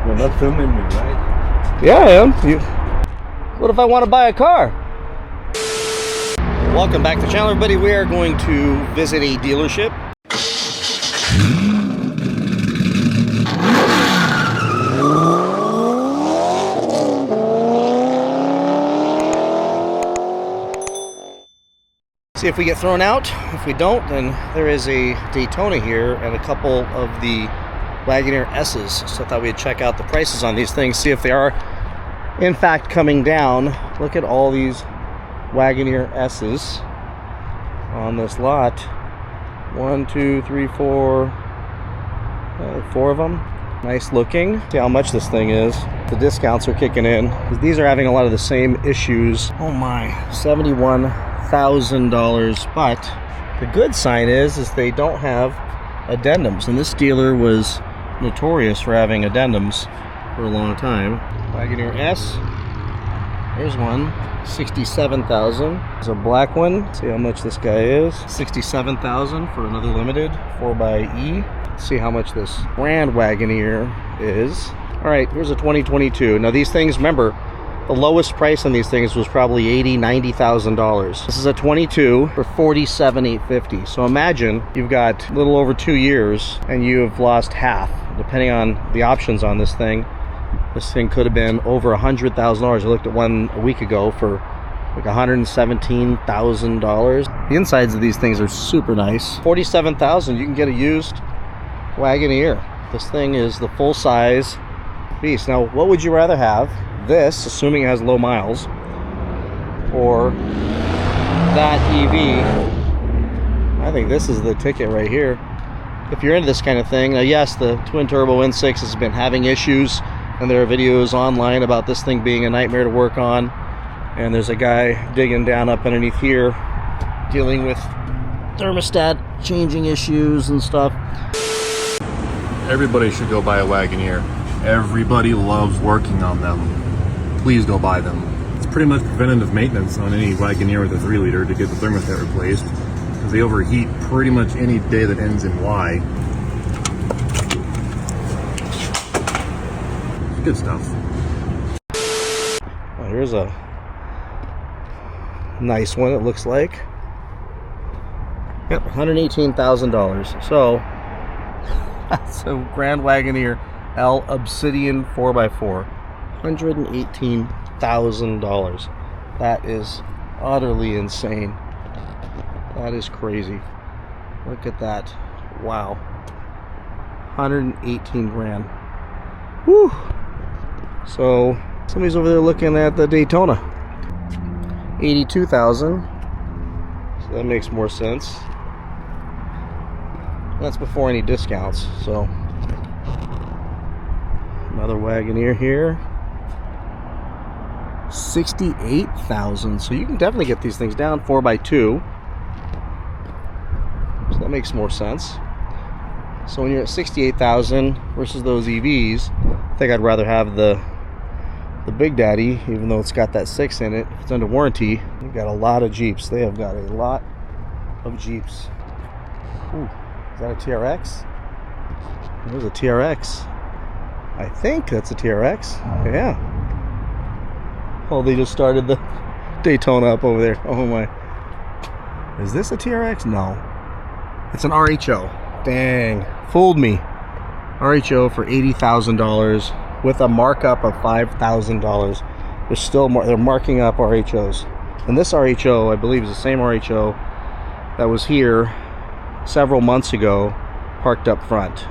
You're not filming me, right? Yeah, I am. What if I want to buy a car? Welcome back to the channel, everybody. We are going to visit a dealership. See if we get thrown out. If we don't, then there is a Daytona here and a couple of the Wagoneer S's. So I thought we'd check out the prices on these things, see if they are in fact coming down. Look at all these Wagoneer S's on this lot. 1, 2, 3, 4, 4 of them. Nice looking. See how much this thing is. The discounts are kicking in. These are having a lot of the same issues. Oh my, $71,000. But the good sign is they don't have addendums, and this dealer was notorious for having addendums for a long time. Wagoneer S, there's one, $67,000. There's a black one. See how much this guy is. $67,000 for another limited 4xe. See how much this Grand Wagoneer is. All right, here's a 2022. Now these things, remember, the lowest price on these things was probably $80,000, $90,000. This is a 22 for $47,850. So imagine you've got a little over 2 years and you've lost half, depending on the options on this thing. This thing could have been over $100,000. I looked at one a week ago for like $117,000. The insides of these things are super nice. $47,000, you can get a used Wagoneer. This thing is the full size beast. Now, what would you rather have? This, assuming it has low miles, or that EV? I think this is the ticket right here. If you're into this kind of thing, yes, the twin turbo N6 has been having issues, and there are videos online about this thing being a nightmare to work on. And there's a guy digging down up underneath here, dealing with thermostat changing issues and stuff. Everybody should go buy a Wagoneer. Everybody loves working on them. Please go buy them. It's pretty much preventative maintenance on any Wagoneer with a 3-liter to get the thermostat replaced, because they overheat pretty much any day that ends in Y. Good stuff. Well, here's a nice one, it looks like. Yep, $118,000. So that's a Grand Wagoneer L Obsidian 4x4. $118,000. That is utterly insane. That is crazy. Look at that. Wow. 118 grand. Whew. So somebody's over there looking at the Daytona. 82,000. So that makes more sense. That's before any discounts. So another Wagoneer here. 68,000. So you can definitely get these things down 4x2. So that makes more sense. So when you're at 68,000 versus those EVs, I think I'd rather have the Big Daddy, even though it's got that 6 in it. If it's under warranty. You've got a lot of Jeeps. They have got a lot of Jeeps. Ooh, is that a TRX? There's a TRX. I think that's a TRX. Yeah. Oh, they just started the Daytona up over there. Oh my. Is this a TRX? No. It's an RHO. Dang. Fooled me. RHO for $80,000 with a markup of $5,000. There's still more. They're marking up RHOs. And this RHO, I believe, is the same RHO that was here several months ago, parked up front.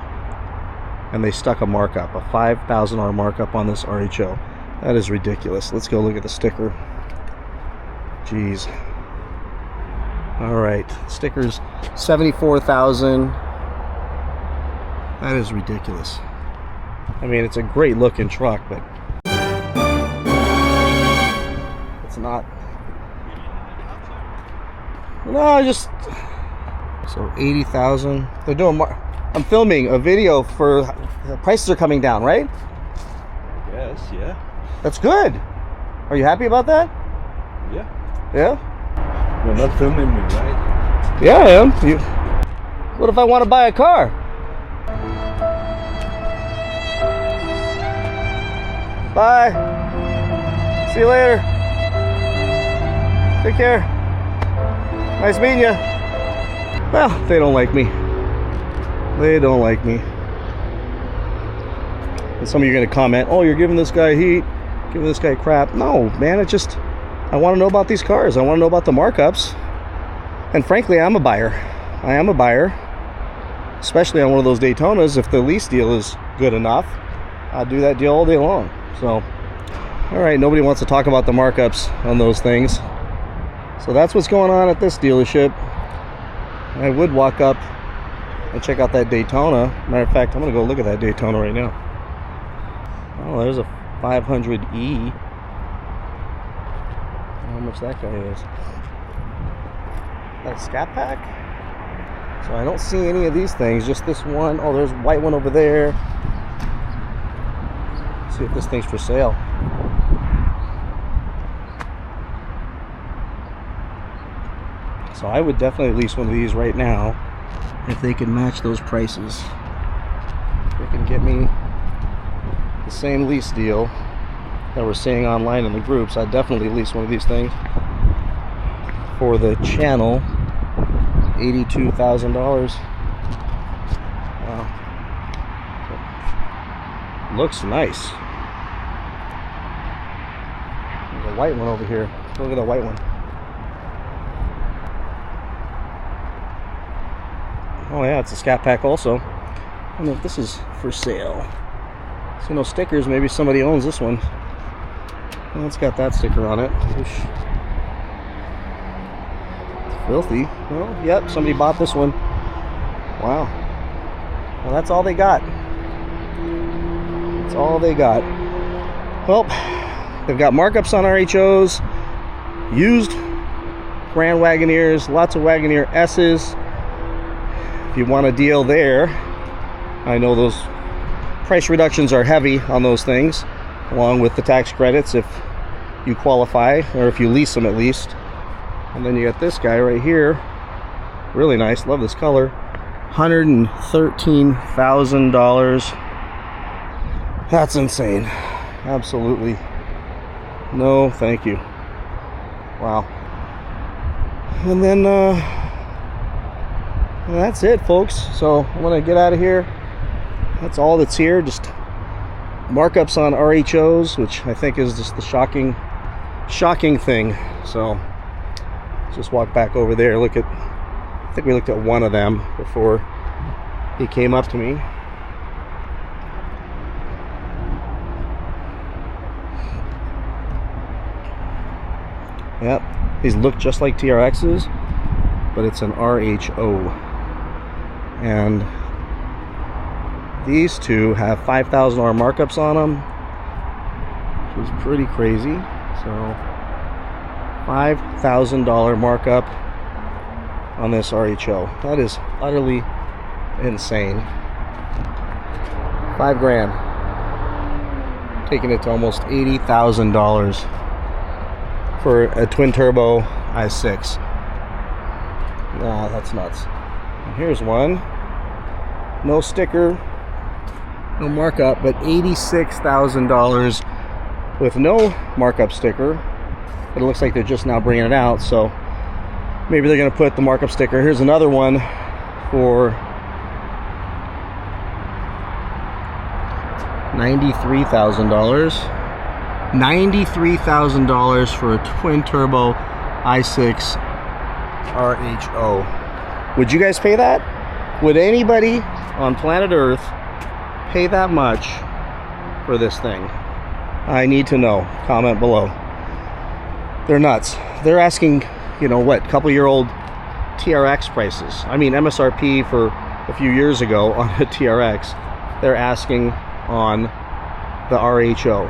And they stuck a markup, a $5,000 markup on this RHO. That is ridiculous. Let's go look at the sticker. Jeez. All right, stickers, $74,000. That is ridiculous. I mean, it's a great looking truck, but it's not. No, just so 80,000. They're doing. I'm filming a video for. The prices are coming down, right? Yes, yeah. That's good. Are you happy about that? Yeah. Yeah? You're not filming me, right? Yeah, I am. What if I want to buy a car? Bye. See you later. Take care. Nice meeting you. Well, they don't like me. They don't like me. And some of you are going to comment, oh, you're giving this guy heat, giving this guy crap. No, man, I want to know about these cars. I want to know about the markups. And frankly, I'm a buyer. I am a buyer. Especially on one of those Daytonas. If the lease deal is good enough, I'll do that deal all day long. So, all right, nobody wants to talk about the markups on those things. So that's what's going on at this dealership. I would walk up and check out that Daytona. Matter of fact, I'm going to go look at that Daytona right now. Oh, there's a 500E. How much that guy is. That Scat Pack? So I don't see any of these things, just this one. Oh, there's a white one over there. Let's see if this thing's for sale. So I would definitely lease one of these right now if they can match those prices. If they can get me the same lease deal that we're seeing online in the groups, I'd definitely lease one of these things for the channel. $82,000. Wow. Looks nice. There's a white one over here. Look at the white one. Oh yeah, it's a Scat Pack also. I don't know if this is for sale. See no stickers, maybe somebody owns this one. Well, it's got that sticker on it. Oosh. It's filthy. Well, yep, somebody bought this one. Wow. Well, that's all they got. That's all they got. Well, they've got markups on RHOs, used Grand Wagoneers, lots of Wagoneer S's. If you want a deal there, I know those price reductions are heavy on those things, along with the tax credits if you qualify, or if you lease them at least. And then you got this guy right here, really nice, love this color, $113,000. That's insane. Absolutely no thank you. Wow. And then that's it, folks. So I'm gonna get out of here. That's all that's here. Just markups on RHOs, which I think is just the shocking thing. So just walk back over there. I think we looked at one of them before he came up to me. Yep, these look just like TRXs, but it's an RHO. And these two have $5,000 markups on them, which is pretty crazy. So $5,000 markup on this RHO. That is utterly insane. $5,000, taking it to almost $80,000 for a twin turbo i6. Nah, that's nuts. And here's one, no sticker, no markup, but $86,000 with no markup sticker. But it looks like they're just now bringing it out, so maybe they're going to put the markup sticker. Here's another one for $93,000. $93,000 for a twin turbo i6 RHO. Would you guys pay that? Would anybody on planet Earth pay that much for this thing? I need to know. Comment below. They're nuts. They're asking, you know what, couple-year-old TRX prices. I mean, MSRP for a few years ago on a TRX. They're asking on the RHO.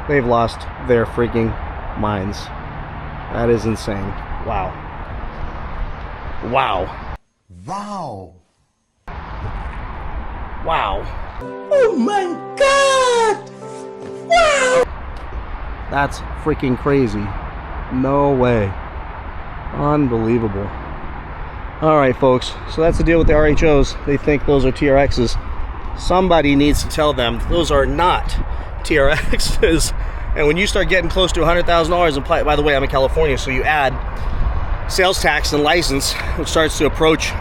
They've lost their freaking minds. That is insane. Wow. Wow. Wow. Wow. Oh my God! Wow! That's freaking crazy. No way. Unbelievable. Alright, folks. So that's the deal with the RHOs. They think those are TRXs. Somebody needs to tell them those are not TRXs. And when you start getting close to $100,000, and by the way, I'm in California, so you add sales tax and license, which starts to approach,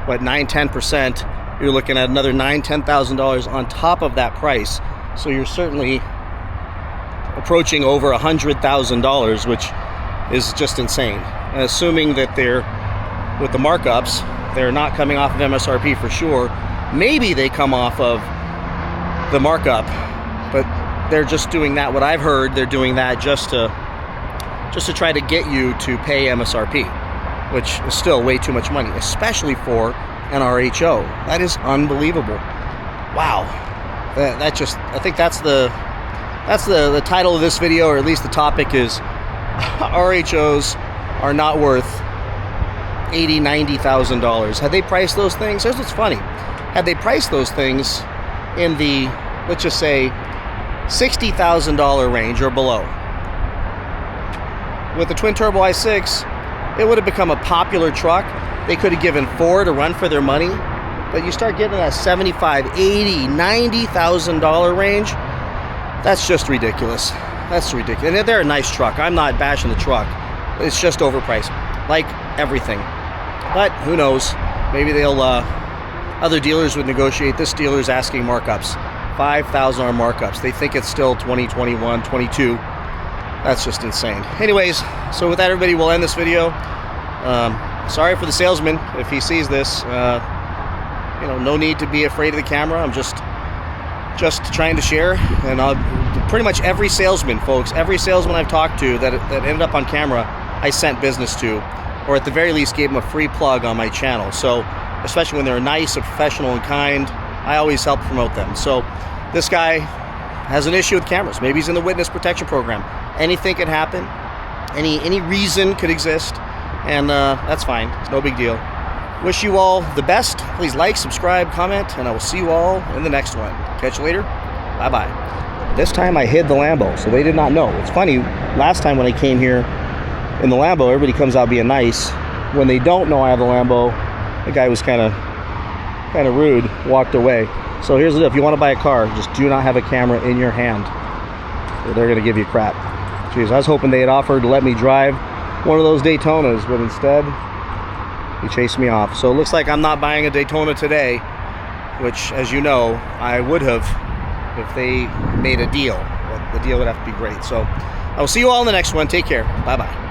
what, 9-10%, you're looking at another $9,000-$10,000 on top of that price. So you're certainly approaching over $100,000, which is just insane. And assuming that they're, with the markups, they're not coming off of MSRP for sure. Maybe they come off of the markup, but they're just doing that. What I've heard, they're doing that just to try to get you to pay MSRP, which is still way too much money, especially for an RHO. That is unbelievable. Wow. I think that's the title of this video, or at least the topic is RHOs are not worth $80,000, $90,000. Had they priced those things, here's what's funny. Had they priced those things in the, let's just say, $60,000 range or below, with the twin turbo i6, it would have become a popular truck. They could have given Ford a run for their money. But you start getting that $75,000, $80,000, $90,000 range, that's just ridiculous. That's ridiculous. And they're a nice truck. I'm not bashing the truck. It's just overpriced, like everything. But who knows? Maybe they'll, other dealers would negotiate. This dealer's asking markups, $5,000 markups. They think it's still 20, 21, 22. That's just insane. Anyways, so with that, everybody, we'll end this video. Sorry for the salesman if he sees this. You know, no need to be afraid of the camera. I'm just trying to share. And pretty much every salesman, folks, every salesman I've talked to that ended up on camera, I sent business to, or at the very least gave them a free plug on my channel. So especially when they're nice and professional and kind, I always help promote them. So this guy has an issue with cameras. Maybe he's in the witness protection program. Anything could happen. Any reason could exist, and that's fine. It's no big deal. Wish you all the best. Please like, subscribe, comment, and I will see you all in the next one. Catch you later. Bye-bye. This time I hid the Lambo, so they did not know. It's funny, last time when I came here in the Lambo, everybody comes out being nice. When they don't know I have the Lambo, the guy was kind of rude, walked away. So here's the deal. If you want to buy a car, just do not have a camera in your hand, or they're going to give you crap. Jeez, I was hoping they had offered to let me drive one of those Daytonas, but instead he chased me off. So it looks like I'm not buying a Daytona today, which, as you know, I would have if they made a deal. But the deal would have to be great. So I will see you all in the next one. Take care. Bye-bye.